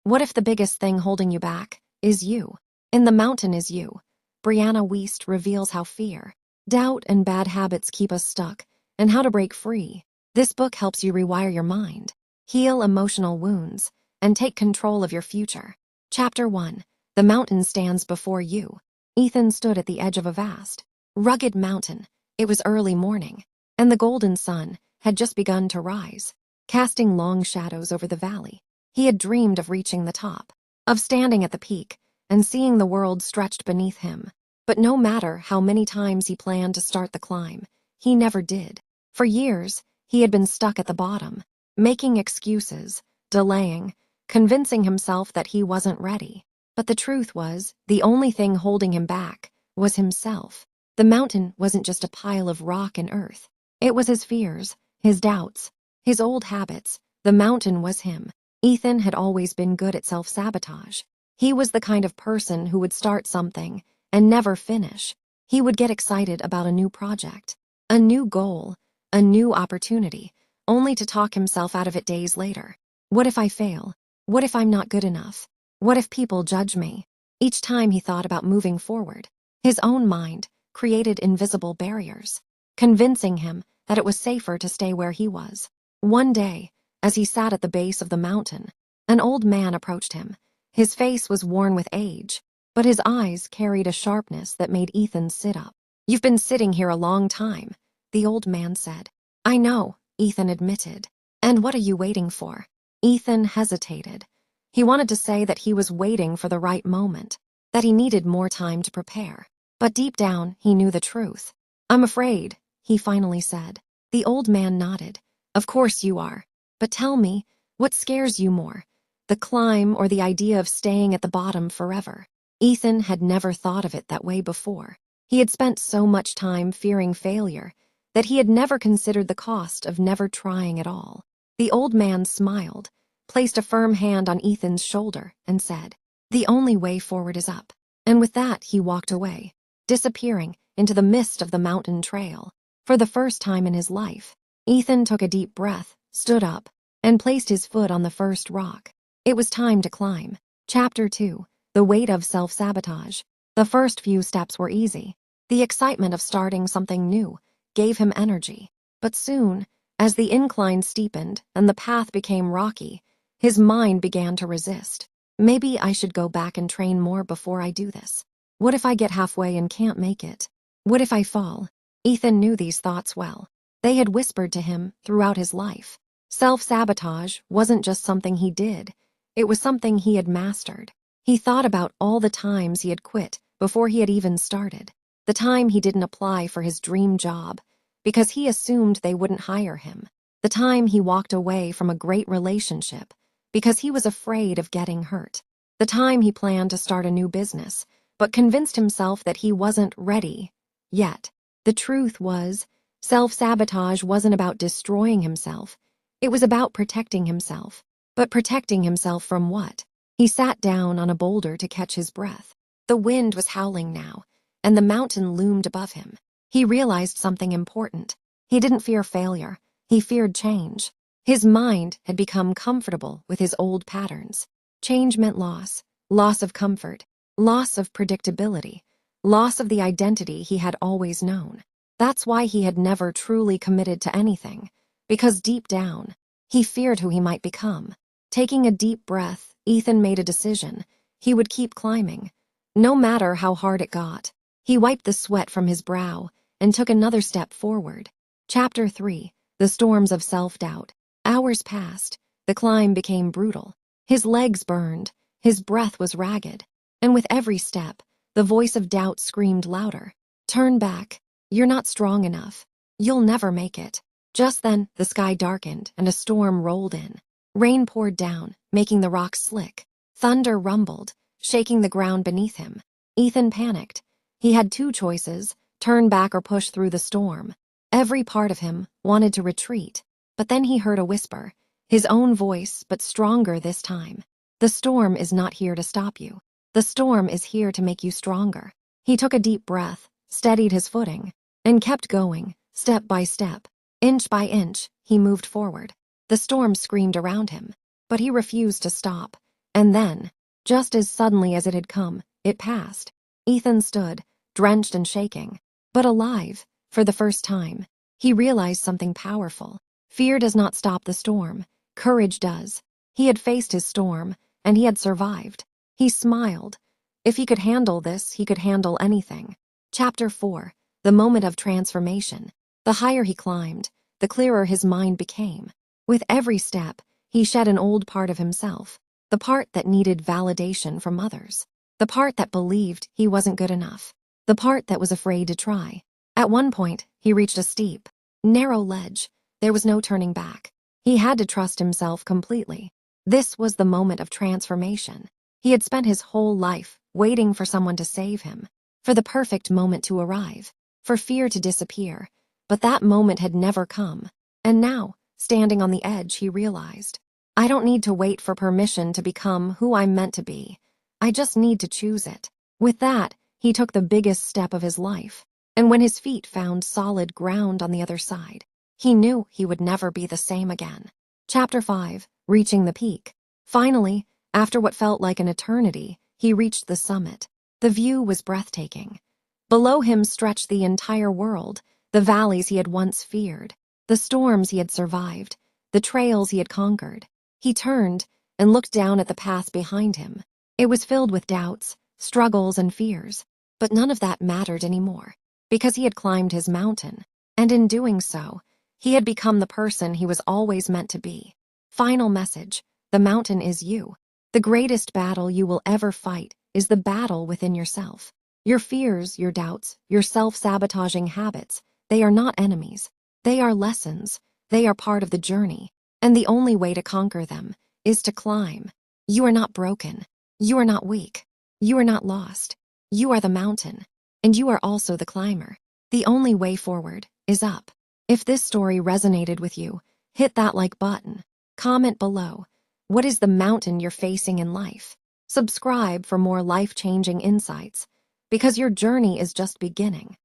What if the biggest thing holding you back is you? In the mountain is you. Brianna Wiest reveals how fear, doubt, and bad habits keep us stuck, and how to break free. This book helps you rewire your mind, heal emotional wounds, and take control of your future. Chapter 1. The mountain stands before you. Ethan stood at the edge of a vast, rugged mountain. It was early morning, and the golden sun had just begun to rise, casting long shadows over the valley. He had dreamed of reaching the top, of standing at the peak and seeing the world stretched beneath him. But no matter how many times he planned to start the climb, he never did. For years, he had been stuck at the bottom, making excuses, delaying, convincing himself that he wasn't ready. But the truth was, the only thing holding him back was himself. The mountain wasn't just a pile of rock and earth. It was his fears, his doubts, his old habits. The mountain was him. Ethan had always been good at self-sabotage. He was the kind of person who would start something and never finish. He would get excited about a new project, a new goal, a new opportunity, only to talk himself out of it days later. What if I fail? What if I'm not good enough? What if people judge me? Each time he thought about moving forward, his own mind created invisible barriers, convincing him that it was safer to stay where he was. One day, as he sat at the base of the mountain, an old man approached him. His face was worn with age, but his eyes carried a sharpness that made Ethan sit up. "You've been sitting here a long time," the old man said. "I know," Ethan admitted. "And what are you waiting for?" Ethan hesitated. He wanted to say that he was waiting for the right moment, that he needed more time to prepare. But deep down, he knew the truth. "I'm afraid," he finally said. The old man nodded. "Of course you are. But tell me, what scares you more, the climb or the idea of staying at the bottom forever?" Ethan had never thought of it that way before. He had spent so much time fearing failure that he had never considered the cost of never trying at all. The old man smiled, placed a firm hand on Ethan's shoulder, and said, "The only way forward is up." And with that, he walked away, disappearing into the mist of the mountain trail. For the first time in his life, Ethan took a deep breath, stood up, and placed his foot on the first rock. It was time to climb. Chapter 2. The weight of self-sabotage. The first few steps were easy. The excitement of starting something new gave him energy. But soon, as the incline steepened and the path became rocky, his mind began to resist. "Maybe I should go back and train more before I do this. What if I get halfway and can't make it? What if I fall?" Ethan knew these thoughts well. They had whispered to him throughout his life. Self-sabotage wasn't just something he did. It was something he had mastered. He thought about all the times he had quit before he had even started. The time he didn't apply for his dream job because he assumed they wouldn't hire him. The time he walked away from a great relationship because he was afraid of getting hurt. The time he planned to start a new business but convinced himself that he wasn't ready yet. The truth was, self-sabotage wasn't about destroying himself. It was about protecting himself. But protecting himself from what? He sat down on a boulder to catch his breath. The wind was howling now, and the mountain loomed above him. He realized something important. He didn't fear failure. He feared change. His mind had become comfortable with his old patterns. Change meant loss, loss of comfort, loss of predictability, loss of the identity he had always known. That's why he had never truly committed to anything, because deep down, he feared who he might become. Taking a deep breath, Ethan made a decision. He would keep climbing, no matter how hard it got. He wiped the sweat from his brow and took another step forward. Chapter 3. The storms of self-doubt. Hours passed. The climb became brutal. His legs burned. His breath was ragged. And with every step, the voice of doubt screamed louder. "Turn back. You're not strong enough. You'll never make it." Just then, the sky darkened and a storm rolled in. Rain poured down, making the rocks slick. Thunder rumbled, shaking the ground beneath him. Ethan panicked. He had two choices: turn back or push through the storm. Every part of him wanted to retreat. But then he heard a whisper, his own voice, but stronger this time. "The storm is not here to stop you. The storm is here to make you stronger." He took a deep breath, steadied his footing, and kept going, step by step. Inch by inch, he moved forward. The storm screamed around him, but he refused to stop. And then, just as suddenly as it had come, it passed. Ethan stood, drenched and shaking, but alive, for the first time. He realized something powerful. Fear does not stop the storm. Courage does. He had faced his storm, and he had survived. He smiled. If he could handle this, he could handle anything. Chapter 4. The Moment of Transformation. The higher he climbed, the clearer his mind became. With every step, he shed an old part of himself, the part that needed validation from others, the part that believed he wasn't good enough, the part that was afraid to try. At one point, he reached a steep, narrow ledge. There was no turning back. He had to trust himself completely. This was the moment of transformation. He had spent his whole life waiting for someone to save him, for the perfect moment to arrive, for fear to disappear. But that moment had never come. And now, standing on the edge, he realized, I don't need to wait for permission to become who I'm meant to be. I just need to choose it. With that, he took the biggest step of his life. And when his feet found solid ground on the other side, he knew he would never be the same again. Chapter 5. Reaching the peak. Finally, after what felt like an eternity, he reached the summit. The view was breathtaking. Below him stretched the entire world, the valleys he had once feared, the storms he had survived, the trails he had conquered. He turned and looked down at the path behind him. It was filled with doubts, struggles, and fears, but none of that mattered anymore, because he had climbed his mountain, and in doing so, he had become the person he was always meant to be. Final message: the mountain is you. The greatest battle you will ever fight is the battle within yourself. Your fears, your doubts, your self-sabotaging habits, they are not enemies. They are lessons. They are part of the journey. And the only way to conquer them is to climb. You are not broken. You are not weak. You are not lost. You are the mountain. And you are also the climber. The only way forward is up. If this story resonated with you, hit that like button. Comment below. What is the mountain you're facing in life? Subscribe for more life-changing insights, because your journey is just beginning.